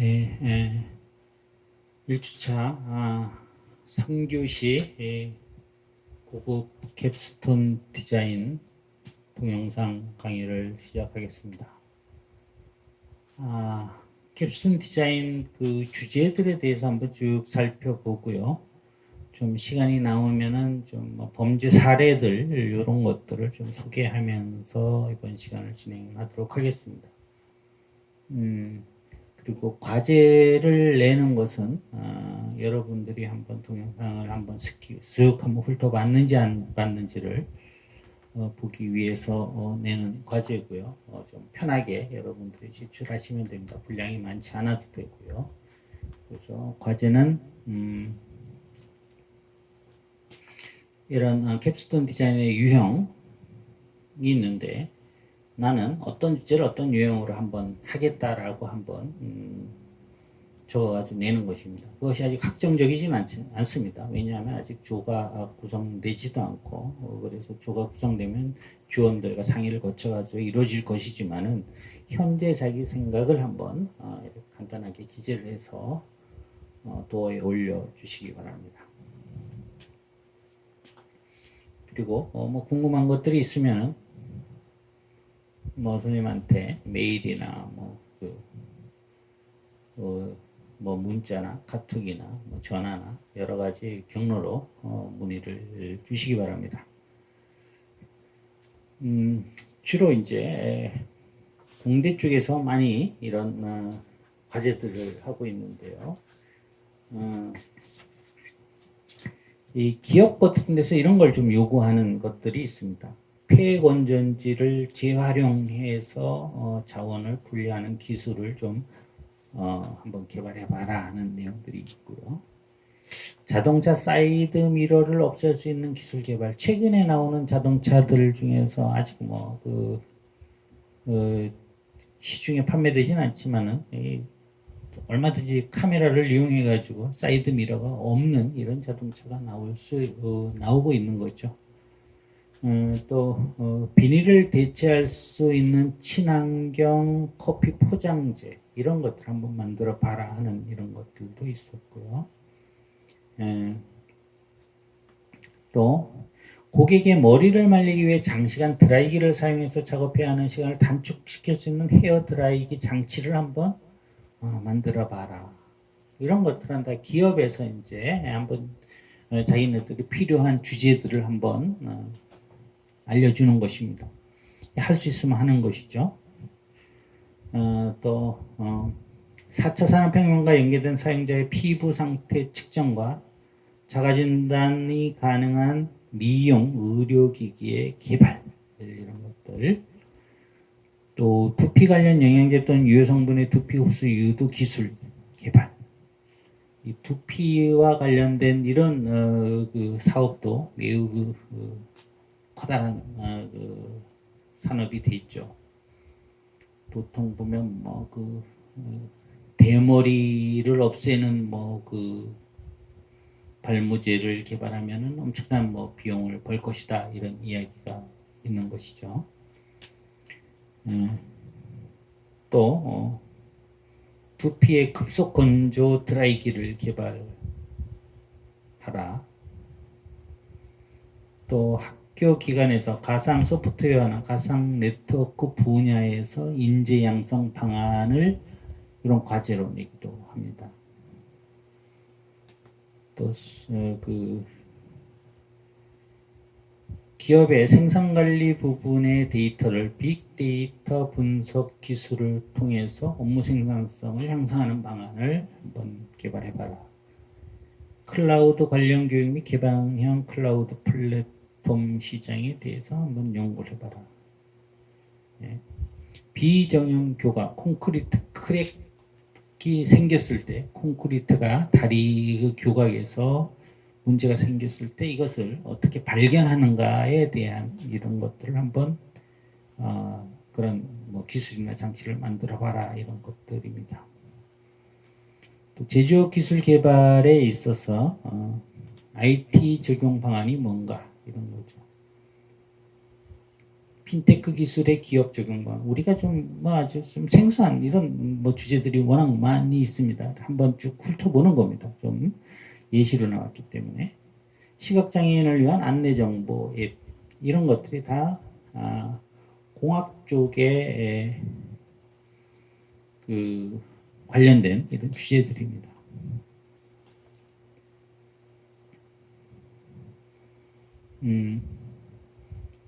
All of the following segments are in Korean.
네, 1주차 3교시 고급 캡스톤 디자인 동영상 강의를 시작하겠습니다. 캡스톤 디자인 그 주제들에 대해서 한번 쭉 살펴보고요. 좀 시간이 남으면은 좀 범죄 사례들 이런 것들을 좀 소개하면서 이번 시간을 진행하도록 하겠습니다. 그리고 과제를 내는 것은 여러분들이 한번 동영상을 한번 쓱 한번 훑어봤는지 안 봤는지를 보기 위해서 내는 과제고요. 좀 편하게 여러분들이 제출하시면 됩니다. 분량이 많지 않아도 되고요. 그래서 과제는 이런 캡스톤 디자인의 유형이 있는데 나는 어떤 주제를 어떤 유형으로 한번 하겠다라고 한번 적어가지고 내는 것입니다. 그것이 아직 확정적이지는 않습니다. 왜냐하면 아직 조가 구성되지도 않고 그래서 조가 구성되면 교원들과 상의를 거쳐가지고 이루어질 것이지만은 현재 자기 생각을 한번 이렇게 간단하게 기재를 해서 도어에 올려주시기 바랍니다. 그리고 뭐 궁금한 것들이 있으면 뭐 선생님한테 메일이나 뭐 문자나 카톡이나 뭐 전화나 여러 가지 경로로 문의를 주시기 바랍니다. 주로 이제 공대 쪽에서 많이 이런 과제들을 하고 있는데요. 이 기업 같은 데서 이런 걸 좀 요구하는 것들이 있습니다. 폐건전지를 재활용해서 자원을 분리하는 기술을 좀 한번 개발해봐라 하는 내용들이 있고요. 자동차 사이드 미러를 없앨 수 있는 기술 개발. 최근에 나오는 자동차들 중에서 아직 시중에 판매되지는 않지만은 얼마든지 카메라를 이용해 가지고 사이드 미러가 없는 이런 자동차가 나오고 있는 거죠. 또 비닐을 대체할 수 있는 친환경 커피 포장재 이런 것들 한번 만들어 봐라 하는 이런 것들도 있었고요. 또 고객의 머리를 말리기 위해 장시간 드라이기를 사용해서 작업해야 하는 시간을 단축시킬 수 있는 헤어 드라이기 장치를 한번 만들어 봐라. 이런 것들은 다 기업에서 이제 한번 자기네들이 필요한 주제들을 한번 알려주는 것입니다. 할 수 있으면 하는 것이죠. 또 4차 산업혁명과 연계된 사용자의 피부 상태 측정과 자가진단이 가능한 미용 의료기기의 개발 이런 것들, 또 두피 관련 영양제 또는 유해 성분의 두피 흡수 유도 기술 개발, 이 두피와 관련된 이런 그 사업도 매우 커다란 산업이 돼 있죠. 보통 보면 대머리를 없애는 발무제를 개발하면은 엄청난 비용을 벌 것이다 이런 이야기가 있는 것이죠. 또 두피의 급속 건조 드라이기를 개발하라. 또 학교 기관에서 가상 소프트웨어나 가상 네트워크 분야에서 인재 양성 방안을 이런 과제로 내기도 합니다. 또 기업의 생산관리 부분의 데이터를 빅데이터 분석 기술을 통해서 업무 생산성을 향상하는 방안을 한번 개발해봐라. 클라우드 관련 교육 및 개방형 클라우드 플랫폼 시장에 대해서 한번 연구를 해봐라. 비정형 교각, 콘크리트 크랙이 생겼을 때, 콘크리트가 다리 교각에서 문제가 생겼을 때 이것을 어떻게 발견하는가에 대한 이런 것들을 한번 그런 기술이나 장치를 만들어 봐라 이런 것들입니다. 또 제조업 기술 개발에 있어서 IT 적용 방안이 뭔가 이런 거죠. 핀테크 기술의 기업 적용과 우리가 좀 뭐 아주 좀 생소한 이런 뭐 주제들이 워낙 많이 있습니다. 한번 쭉 훑어보는 겁니다. 좀 예시로 나왔기 때문에 시각장애인을 위한 안내정보 앱 이런 것들이 다 공학 쪽에 그 관련된 이런 주제들입니다.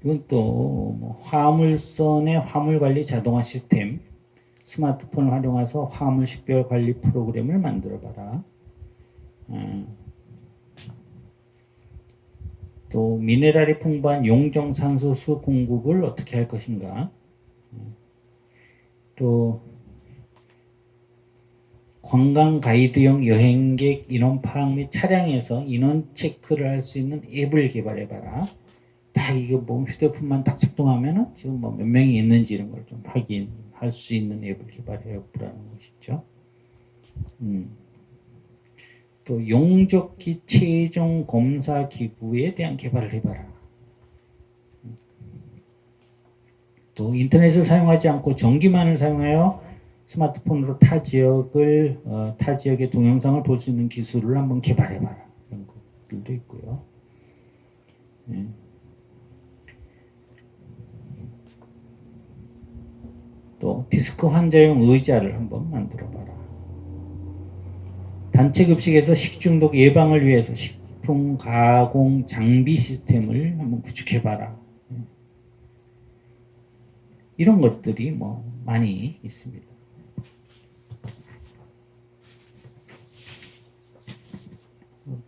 이건 또뭐 화물선의 화물관리 자동화 시스템, 스마트폰을 활용해서 화물 식별 관리 프로그램을 만들어봐라. 또 미네랄이 풍부한 용정산소수 공급을 어떻게 할 것인가. 또 관광 가이드용 여행객 인원 파악 및 차량에서 인원 체크를 할 수 있는 앱을 개발해봐라. 딱 이거 뭐 휴대폰만 딱 작동하면은 지금 뭐 몇 명이 있는지 이런 걸 좀 확인할 수 있는 앱을 개발해보라는 것이죠. 또 용접기 최종 검사 기구에 대한 개발을 해봐라. 또 인터넷을 사용하지 않고 전기만을 사용하여 스마트폰으로 타 지역의 동영상을 볼 수 있는 기술을 한번 개발해봐라. 이런 것들도 있고요. 네. 또 디스크 환자용 의자를 한번 만들어봐라. 단체 급식에서 식중독 예방을 위해서 식품 가공 장비 시스템을 한번 구축해봐라. 이런 것들이 뭐 많이 있습니다.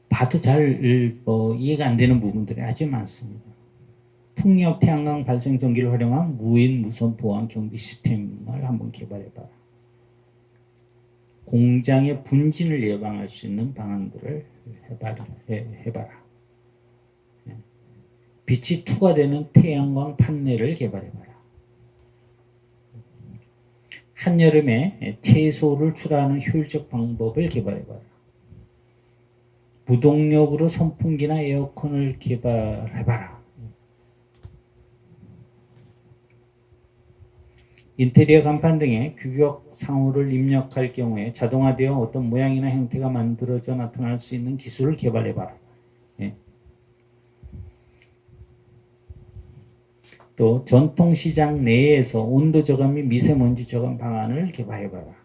봐도 잘 이해가 안 되는 부분들이 아주 많습니다. 풍력 태양광 발생 전기를 활용한 무인 무선 보안 경비 시스템을 한번 개발해봐라. 공장의 분진을 예방할 수 있는 방안들을 해봐라. 빛이 투과되는 태양광 판넬을 개발해봐라. 한여름에 채소를 출하하는 효율적 방법을 개발해봐라. 무동력으로 선풍기나 에어컨을 개발해봐라. 인테리어 간판 등에 규격 상호를 입력할 경우에 자동화되어 어떤 모양이나 형태가 만들어져 나타날 수 있는 기술을 개발해봐라. 예. 또 전통시장 내에서 온도 저감 및 미세먼지 저감 방안을 개발해봐라.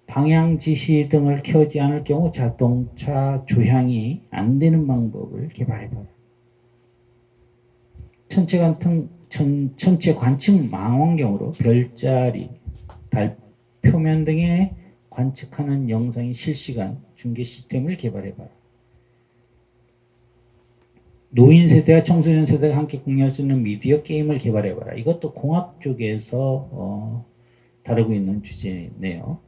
방향 지시 등을 켜지 않을 경우 자동차 조향이 안 되는 방법을 개발해봐라. 천체 관측 망원경으로 별자리, 달 표면 등에 관측하는 영상의 실시간 중계 시스템을 개발해봐라. 노인 세대와 청소년 세대가 함께 공유할 수 있는 미디어 게임을 개발해봐라. 이것도 공학 쪽에서 다루고 있는 주제네요.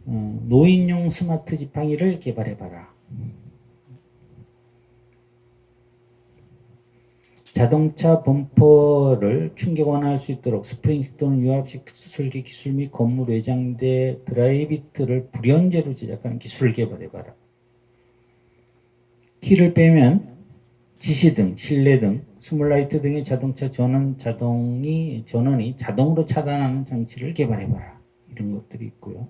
노인용 스마트 지팡이를 개발해봐라. 자동차 범퍼를 충격 완화할 수 있도록 스프링식 또는 유압식 특수 설계 기술 및 건물 외장재 드라이비트를 불연제로 제작하는 기술을 개발해봐라. 키를 빼면 지시등, 실내등, 스몰라이트 등의 자동차 전원이 자동으로 차단하는 장치를 개발해봐라. 이런 것들이 있고요.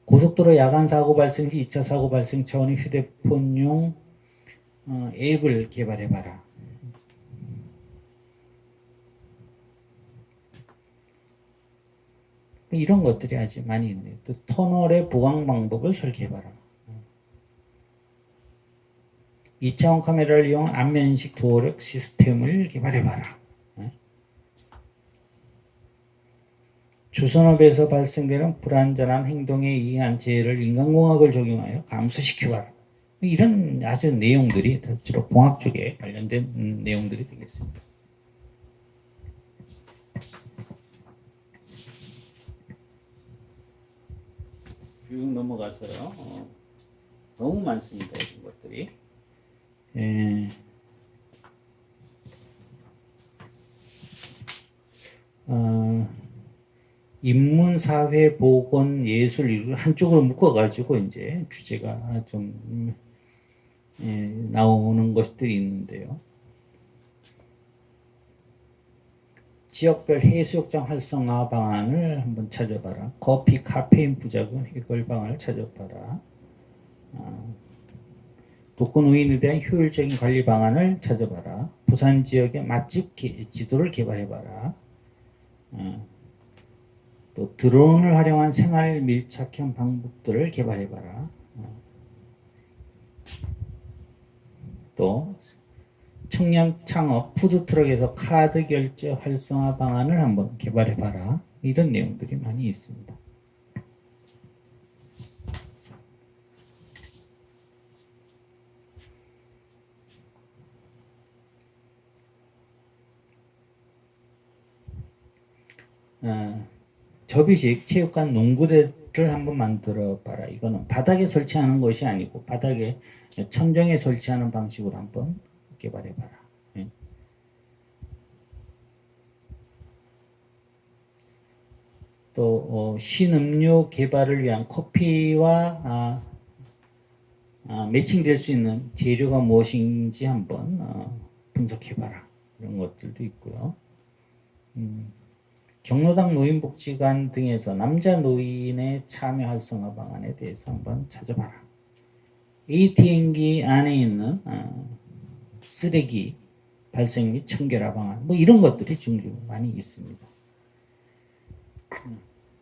고속도로 야간 사고 발생 시 2차 사고 발생 차원의 휴대폰용 앱을 개발해봐라. 이런 것들이 아주 많이 있네요. 또 터널의 보강 방법을 설계해봐라. 2차원 카메라를 이용한 안면인식 도어력 시스템을 개발해봐라. 조선업에서 발생되는 불안전한 행동에 의한 재해를 인간공학을 적용하여 감소시켜봐라. 이런 아주 내용들이 주로 공학 쪽에 관련된 내용들이 되겠습니다. 쭉 넘어가서요. 너무 많습니다. 이런 것들이. 인문, 사회, 보건, 예술 이걸 한쪽으로 묶어가지고 이제 주제가 좀 나오는 것들이 있는데요. 지역별 해수욕장 활성화 방안을 한번 찾아봐라. 커피, 카페인 부작용 해결 방안을 찾아봐라. 독거노인에 대한 효율적인 관리 방안을 찾아봐라. 부산 지역의 맛집 지도를 개발해봐라. 또 드론을 활용한 생활 밀착형 방법들을 개발해봐라. 또 청년 창업 푸드트럭에서 카드 결제 활성화 방안을 한번 개발해봐라. 이런 내용들이 많이 있습니다. 접이식 체육관 농구대를 한번 만들어 봐라. 이거는 바닥에 설치하는 것이 아니고 바닥에 천정에 설치하는 방식으로 한번 개발해 봐라. 또 신음료 개발을 위한 커피와 매칭될 수 있는 재료가 무엇인지 한번 분석해 봐라. 이런 것들도 있고요. 경로당 노인복지관 등에서 남자 노인의 참여 활성화 방안에 대해서 한번 찾아봐라. ATM기 안에 있는 쓰레기 발생 및 청결화 방안, 뭐 이런 것들이 종종 많이 있습니다.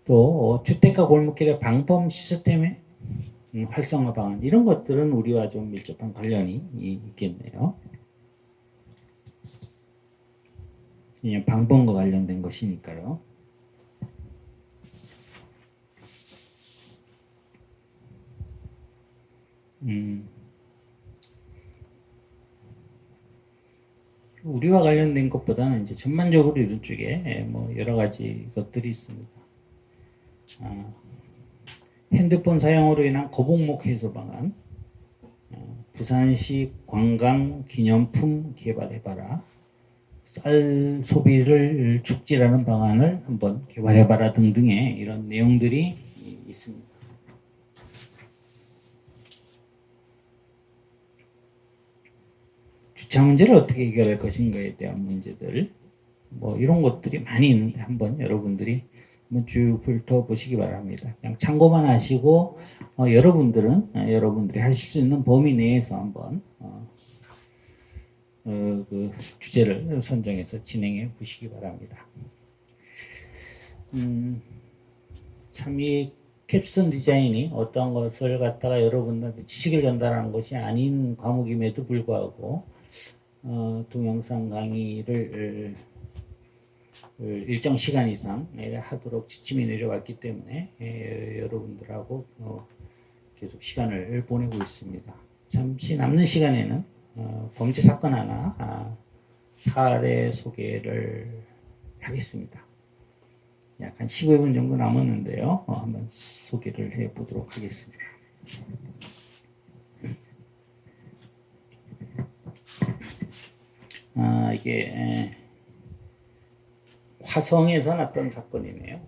또 주택가 골목길의 방범 시스템의 활성화 방안, 이런 것들은 우리와 좀 밀접한 관련이 있겠네요. 방범과 관련된 것이니까요. 우리와 관련된 것보다는 이제 전반적으로 이런 쪽에 뭐 여러 가지 것들이 있습니다. 핸드폰 사용으로 인한 거북목 해소 방안, 부산시 관광 기념품 개발해봐라. 쌀 소비를 축지라는 방안을 한번 개발해봐라 등등의 이런 내용들이 있습니다. 주차 문제를 어떻게 해결할 것인가에 대한 문제들, 뭐 이런 것들이 많이 있는데 한번 여러분들이 한번 쭉 훑어보시기 바랍니다. 그냥 참고만 하시고 여러분들이 하실 수 있는 범위 내에서 한번 그 주제를 선정해서 진행해 보시기 바랍니다. 참 이 캡스톤 디자인이 어떤 것을 갖다가 여러분들한테 지식을 전달하는 것이 아닌 과목임에도 불구하고 동영상 강의를 일정 시간 이상 하도록 지침이 내려왔기 때문에 여러분들하고 계속 시간을 보내고 있습니다. 잠시 남는 시간에는 범죄 사건 하나 사례 소개를 하겠습니다. 약 한 15분 정도 남았는데요. 한번 소개를 해보도록 하겠습니다. 이게 화성에서 났던 사건이네요.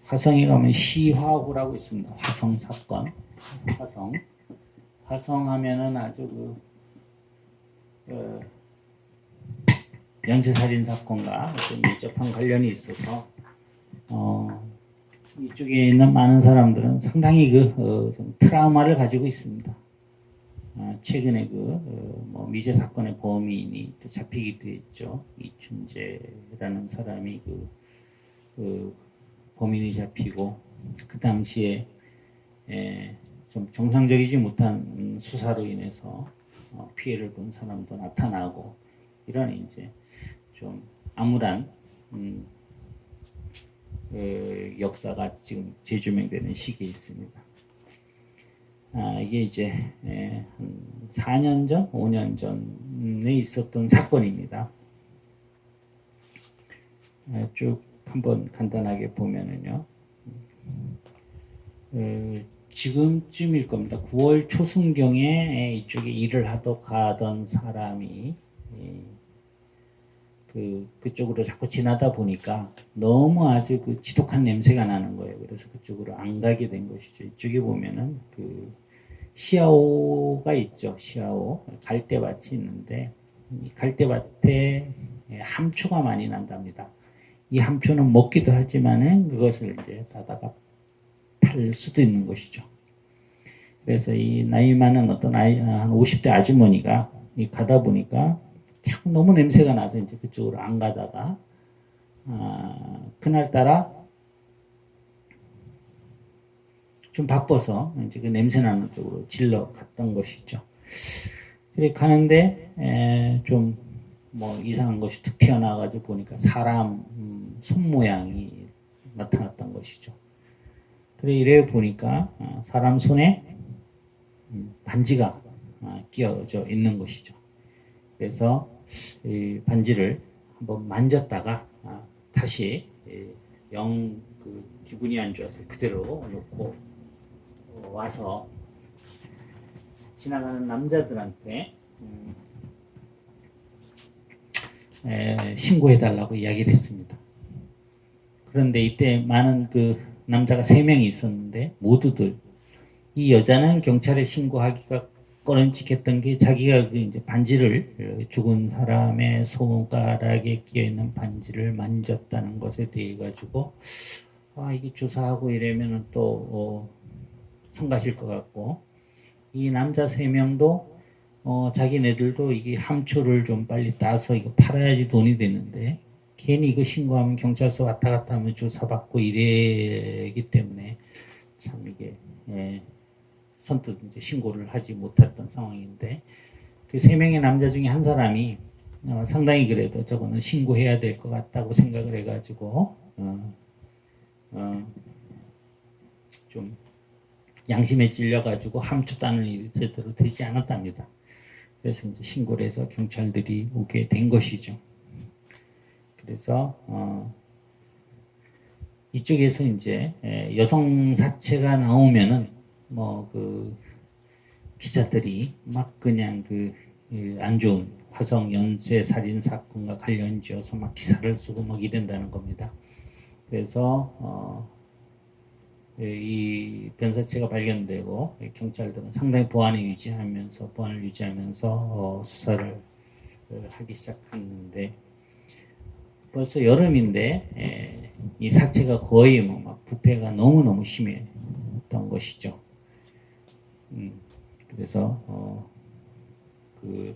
화성에 가면 시화구라고 있습니다. 화성 사건. 화성 하면은 아주 연쇄살인 사건과 좀 밀접한 관련이 있어서 이쪽에 있는 많은 사람들은 상당히 좀 트라우마를 가지고 있습니다. 최근에 뭐 미제 사건의 범인이 또 잡히기도 했죠. 이춘재라는 사람이 범인이 잡히고 그 당시에 좀 정상적이지 못한 수사로 인해서 피해를 본 사람도 나타나고 이런 이제 좀 암울한 역사가 지금 재조명되는 시기에 있습니다. 이게 이제 한 4년 전, 5년 전에 있었던 사건입니다. 쭉 한번 간단하게 보면은요. 지금쯤일 겁니다. 9월 초순경에 이쪽에 일을 하러 가던 사람이 그쪽으로 자꾸 지나다 보니까 너무 아주 지독한 냄새가 나는 거예요. 그래서 그쪽으로 안 가게 된 것이죠. 이쪽에 보면은 시아오가 있죠. 시아오 갈대밭이 있는데 이 갈대밭에 함초가 많이 난답니다. 이 함초는 먹기도 하지만은 그것을 이제 따다가 팔 수도 있는 것이죠. 그래서 이 나이 많은 어떤 한 50대 아주머니가 가다 보니까 너무 냄새가 나서 이제 그쪽으로 안 가다가 그날따라 좀 바빠서 이제 그 냄새 나는 쪽으로 질러 갔던 것이죠. 그래 가는데 좀 뭐 이상한 것이 툭 튀어나와가지고 보니까 사람 손 모양이 나타났던 것이죠. 그래 이래 보니까 사람 손에 반지가 끼어져 있는 것이죠. 그래서 이 반지를 한번 만졌다가 다시 그 기분이 안 좋아서 그대로 놓고 와서 지나가는 남자들한테 신고해달라고 이야기를 했습니다. 그런데 이때 많은 그 남자가 3명이 있었는데 모두들 이 여자는 경찰에 신고하기가 꺼림칙했던 게 자기가 그 이제 반지를 죽은 사람의 손가락에 끼어 있는 반지를 만졌다는 것에 대해 가지고 이게 조사하고 이러면은 또 성가실 것 같고 이 남자 3명도 자기네들도 이게 함초를 좀 빨리 따서 이거 팔아야지 돈이 되는데 괜히 이거 신고하면 경찰서 왔다 갔다 하면 조사받고 이래기 때문에 참 이게 선뜻 이제 신고를 하지 못했던 상황인데 그 3명의 남자 중에 한 사람이 상당히 그래도 저거는 신고해야 될 것 같다고 생각을 해가지고 좀 양심에 찔려가지고 함초 따는 일이 제대로 되지 않았답니다. 그래서 이제 신고를 해서 경찰들이 오게 된 것이죠. 그래서 이쪽에서 이제 여성 사체가 나오면은 뭐 그 기자들이 막 그냥 그 안 좋은 화성 연쇄 살인 사건과 관련지어서 막 기사를 쓰고 막 이런다는 겁니다. 그래서 이 변사체가 발견되고 경찰들은 상당히 보안을 유지하면서 수사를 하기 시작했는데 벌써 여름인데 이 사체가 거의 막 부패가 너무너무 심했던 것이죠. 그래서 그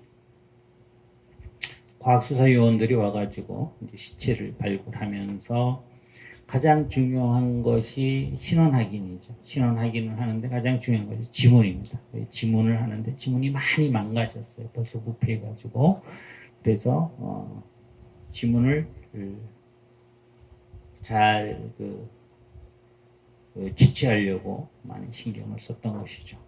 과학수사요원들이 와가지고 이제 시체를 발굴하면서 가장 중요한 것이 신원 확인이죠. 신원 확인을 하는데 가장 중요한 것이 지문입니다. 지문을 하는데 지문이 많이 망가졌어요. 벌써 부패해가지고 그래서 지문을 잘 취취하려고 많이 신경을 썼던 것이죠.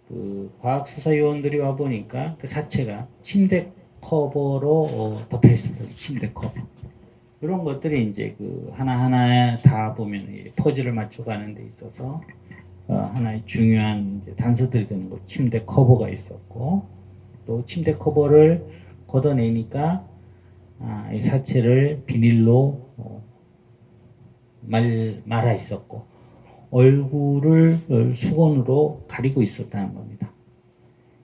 그 과학수사요원들이 와 보니까 그 사체가 침대 커버로 덮여 있습니다. 침대 커버. 이런 것들이 이제 그 하나하나 다 보면 퍼즐을 맞춰가는 데 있어서 하나의 중요한 이제 단서들이 되는 거 침대 커버가 있었고 또 침대 커버를 걷어내니까 이 사체를 비닐로 말아 있었고 얼굴을 수건으로 가리고 있었다는 겁니다.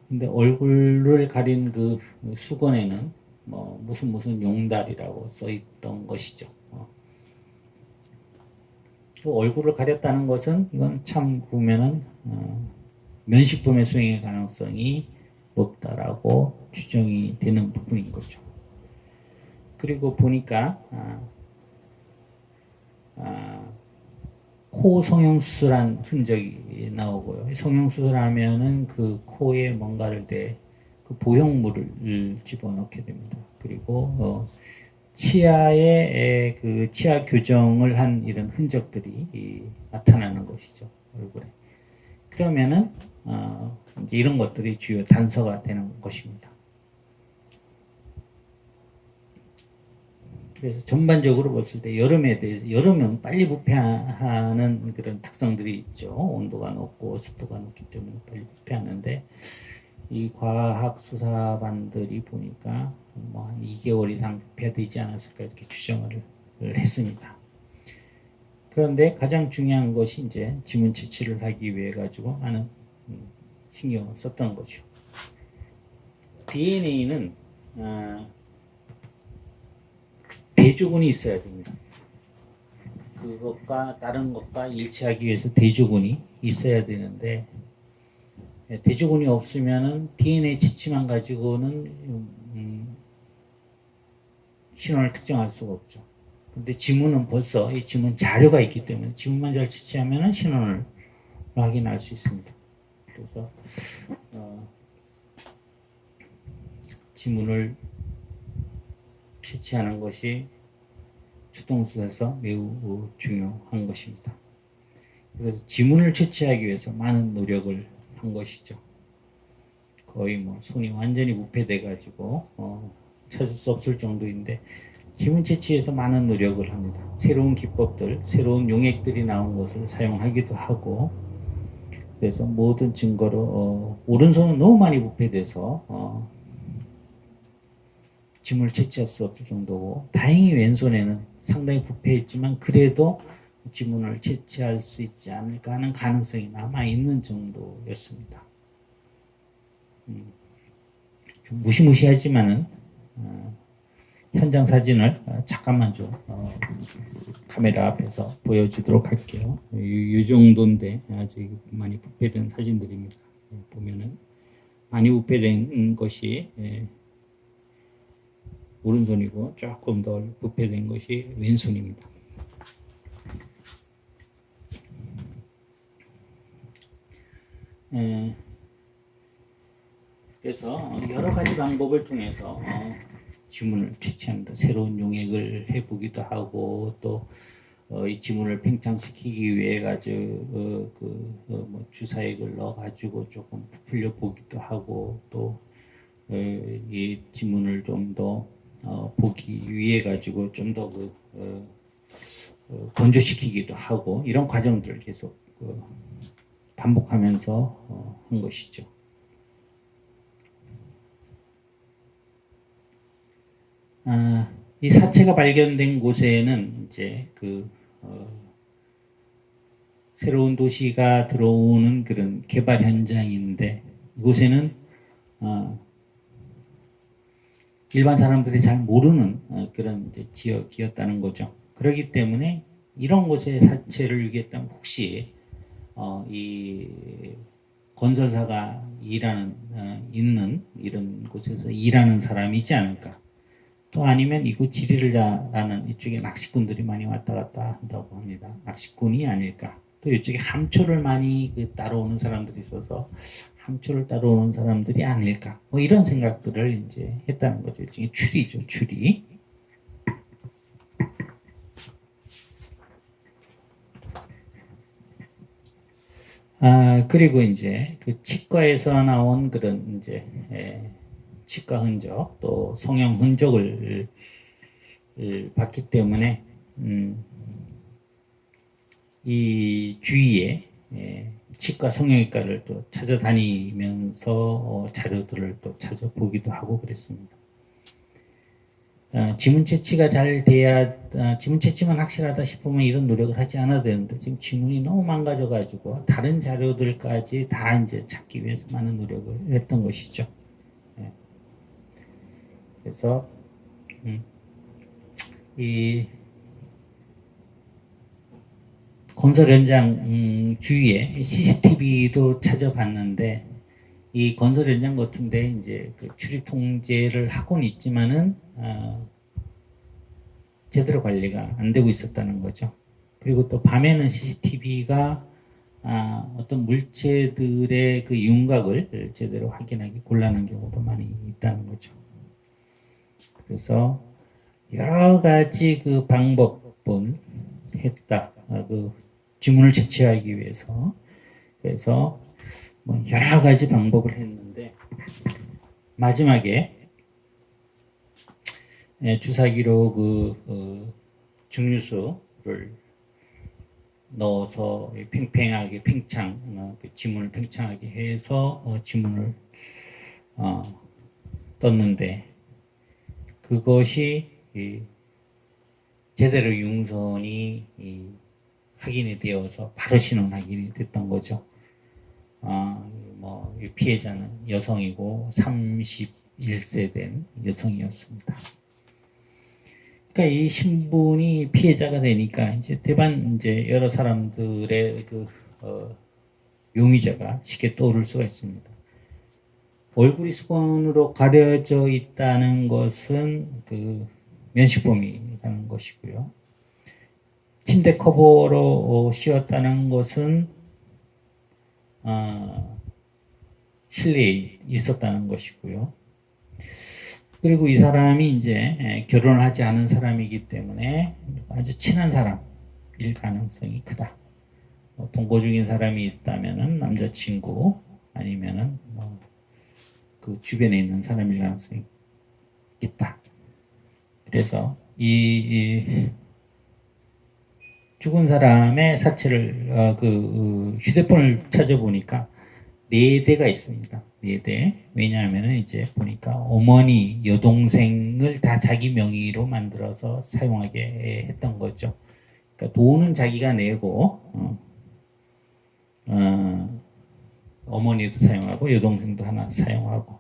근데 얼굴을 가린 그 수건에는 뭐 무슨 용달이라고 써 있던 것이죠. 그 얼굴을 가렸다는 것은 이건 참 보면은 면식범의 수행의 가능성이 높다라고 추정이 되는 부분인 거죠. 그리고 보니까 코 성형수술한 흔적이 나오고요. 성형수술하면은 그 코에 뭔가를 그 보형물을 집어넣게 됩니다. 그리고 치아에 그 치아 교정을 한 이런 흔적들이 나타나는 것이죠. 얼굴에. 그러면은 이제 이런 것들이 주요 단서가 되는 것입니다. 그래서 전반적으로 봤을 때 여름에 대해서 여름은 빨리 부패하는 그런 특성들이 있죠. 온도가 높고 습도가 높기 때문에 빨리 부패하는데 이 과학 수사반들이 보니까 뭐 한 2개월 이상 부패되지 않았을까 이렇게 추정을 했습니다. 그런데 가장 중요한 것이 이제 지문 채취를 하기 위해 가지고 많은 신경을 썼던 거죠. DNA는 대조군이 있어야 됩니다. 그것과 다른 것과 일치하기 위해서 대조군이 있어야 되는데 대조군이 없으면은 DNA 채취만 가지고는 신원을 특정할 수가 없죠. 근데 지문은 벌써 이 지문 자료가 있기 때문에 지문만 잘 채취하면은 신원을 확인할 수 있습니다. 그래서 지문을 채취하는 것이 초동수사에서 매우 중요한 것입니다. 그래서 지문을 채취하기 위해서 많은 노력을 한 것이죠. 거의 뭐 손이 완전히 무패돼 가지고 찾을 수 없을 정도인데 지문 채취에서 많은 노력을 합니다. 새로운 기법들, 새로운 용액들이 나온 것을 사용하기도 하고 그래서 모든 증거로 오른손은 너무 많이 부패돼서 지문을 채취할 수 없을 정도고 다행히 왼손에는 상당히 부패했지만 그래도 지문을 채취할 수 있지 않을까 하는 가능성이 남아있는 정도였습니다. 좀 무시무시하지만은 현장 사진을 잠깐만 좀 카메라 앞에서 보여주도록 할게요. 이 정도인데 아주 많이 부패된 사진들입니다. 보면은 많이 부패된 것이 오른손이고 조금 더 부패된 것이 왼손입니다. 그래서 여러 가지 방법을 통해서 지문을 채취합니다. 새로운 용액을 해보기도 하고 또 이 지문을 팽창시키기 위해 가지고 뭐 주사액을 넣어 가지고 조금 부풀려 보기도 하고 또 이 지문을 좀 더 보기 위해 가지고 좀 더 건조시키기도 하고 이런 과정들을 계속 반복하면서 한 것이죠. 이 사체가 발견된 곳에는 이제 새로운 도시가 들어오는 그런 개발 현장인데 이곳에는 일반 사람들이 잘 모르는 그런 이제 지역이었다는 거죠. 그렇기 때문에 이런 곳에 사체를 유기했다면 혹시 이 건설사가 있는 이런 곳에서 일하는 사람이지 않을까. 또 아니면 이곳 지리를 잘하는 이쪽에 낚시꾼들이 많이 왔다 갔다 한다고 합니다. 낚시꾼이 아닐까. 또 이쪽에 함초를 많이 따라오는 사람들이 있어서 함초를 따라오는 사람들이 아닐까. 뭐 이런 생각들을 이제 했다는 거죠. 일종의 추리죠, 추리. 그리고 이제 그 치과에서 나온 그런 이제 치과 흔적, 또 성형 흔적을 봤기 때문에 이 주위에 치과 성형외과를 또 찾아다니면서 자료들을 또 찾아보기도 하고 그랬습니다. 지문 채취가 잘 돼야 지문 채취만 확실하다 싶으면 이런 노력을 하지 않아도 되는데 지금 지문이 너무 망가져가지고 다른 자료들까지 다 이제 찾기 위해서 많은 노력을 했던 것이죠. 그래서 이 건설 현장 주위에 CCTV도 찾아봤는데 이 건설 현장 같은데 이제 그 출입 통제를 하고는 있지만은 제대로 관리가 안 되고 있었다는 거죠. 그리고 또 밤에는 CCTV가 어떤 물체들의 그 윤곽을 제대로 확인하기 곤란한 경우도 많이 있다는 거죠. 그래서 여러 가지 그 방법을 했다. 그 지문을 채취하기 위해서. 그래서 뭐 여러 가지 방법을 했는데 마지막에 주사기로 증류수를 넣어서 팽팽하게 그 지문을 팽창하게 해서 지문을 떴는데 그것이 제대로 융선이 확인이 되어서 바로 신원 확인이 됐던 거죠. 이 피해자는 여성이고 31세 된 여성이었습니다. 그러니까 이 신분이 피해자가 되니까 이제 대반 이제 여러 사람들의 용의자가 쉽게 떠오를 수가 있습니다. 얼굴이 수건으로 가려져 있다는 것은 면식범이라는 것이고요. 침대 커버로 씌웠다는 것은 실내에 있었다는 것이고요. 그리고 이 사람이 이제 결혼을 하지 않은 사람이기 때문에 아주 친한 사람일 가능성이 크다. 동거 중인 사람이 있다면은 남자친구 아니면은 그 주변에 있는 사람일 가능성이 있다. 그래서 이 죽은 사람의 사체를 휴대폰을 찾아보니까 4대가 있습니다. 4대. 왜냐하면 이제 보니까 어머니, 여동생을 다 자기 명의로 만들어서 사용하게 했던 거죠. 그러니까 돈은 자기가 내고 어머니도 사용하고 여동생도 하나 사용하고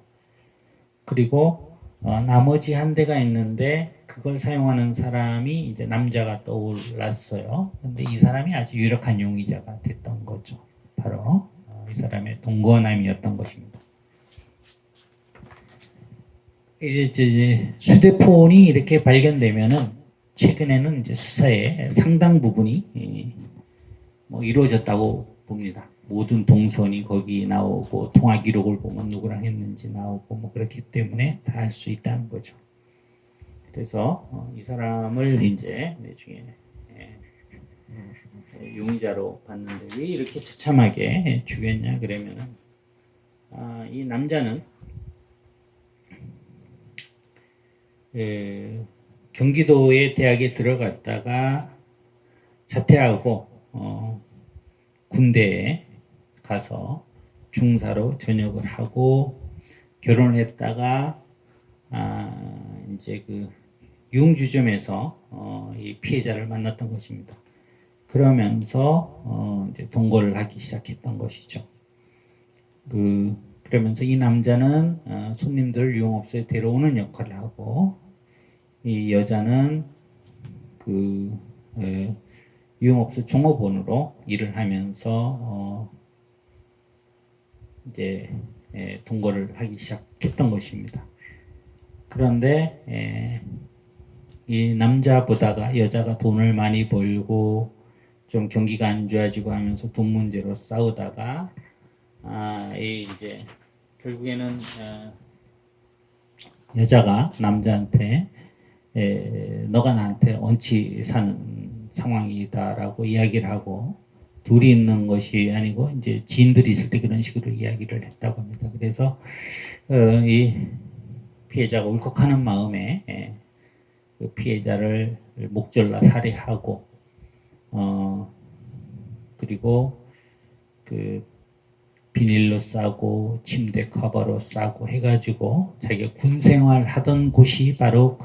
그리고 나머지 한 대가 있는데 그걸 사용하는 사람이 이제 남자가 떠올랐어요. 근데 이 사람이 아주 유력한 용의자가 됐던 거죠. 바로 이 사람의 동거남이었던 것입니다. 이제 휴대폰이 이렇게 발견되면은 최근에는 이제 수사의 상당 부분이 이루어졌다고 봅니다. 모든 동선이 거기 나오고 통화 기록을 보면 누구랑 했는지 나오고 그렇기 때문에 다 알 수 있다는 거죠. 그래서 이 사람을 이제 나중에 용의자로 봤는데 왜 이렇게 처참하게 죽였냐 그러면은 이 남자는 경기도의 대학에 들어갔다가 자퇴하고 군대에 가서 중사로 전역을 하고 결혼을 했다가 이제 유흥주점에서 이 피해자를 만났던 것입니다. 그러면서 이제 동거를 하기 시작했던 것이죠. 그러면서 이 남자는 손님들을 유흥업소에 데려오는 역할을 하고 이 여자는 유흥업소 종업원으로 일을 하면서 이제 동거를 하기 시작했던 것입니다. 그런데 이 남자보다가 여자가 돈을 많이 벌고 좀 경기가 안 좋아지고 하면서 돈 문제로 싸우다가 이제 결국에는 여자가 남자한테 너가 나한테 얹히 사는 상황이다라고 이야기를 하고 둘이 있는 것이 아니고 이제 지인들이 있을 때 그런 식으로 이야기를 했다고 합니다. 그래서 이 피해자가 울컥하는 마음에 그 피해자를 목졸라 살해하고 그리고 비닐로 싸고 침대 커버로 싸고 해가지고 자기가 군 생활하던 곳이 바로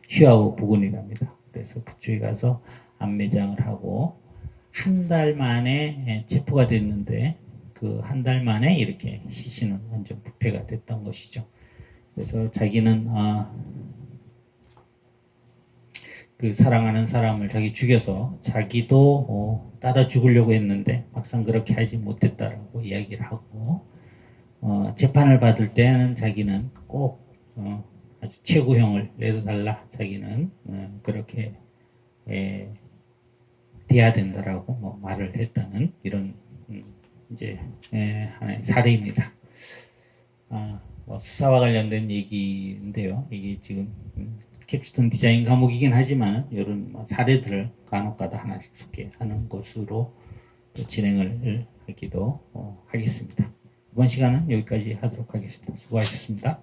휴하우 부근이랍니다. 그래서 그쪽에 가서 안매장을 하고 한 달 만에 체포가 됐는데 그 한 달 만에 이렇게 시신은 완전 부패가 됐던 것이죠. 그래서 자기는 사랑하는 사람을 자기 죽여서 자기도 따라 죽으려고 했는데 막상 그렇게 하지 못했다라고 이야기를 하고 재판을 받을 때는 자기는 꼭 아주 최고형을 내려달라 자기는 그렇게 돼야 된다라고 말을 했다는 이런 이제 하나의 사례입니다. 수사와 관련된 얘기인데요. 이게 지금 캡스톤 디자인 과목이긴 하지만 이런 사례들을 간혹가다 하나씩 소개하는 것으로 진행을 하기도 하겠습니다. 이번 시간은 여기까지 하도록 하겠습니다. 수고하셨습니다.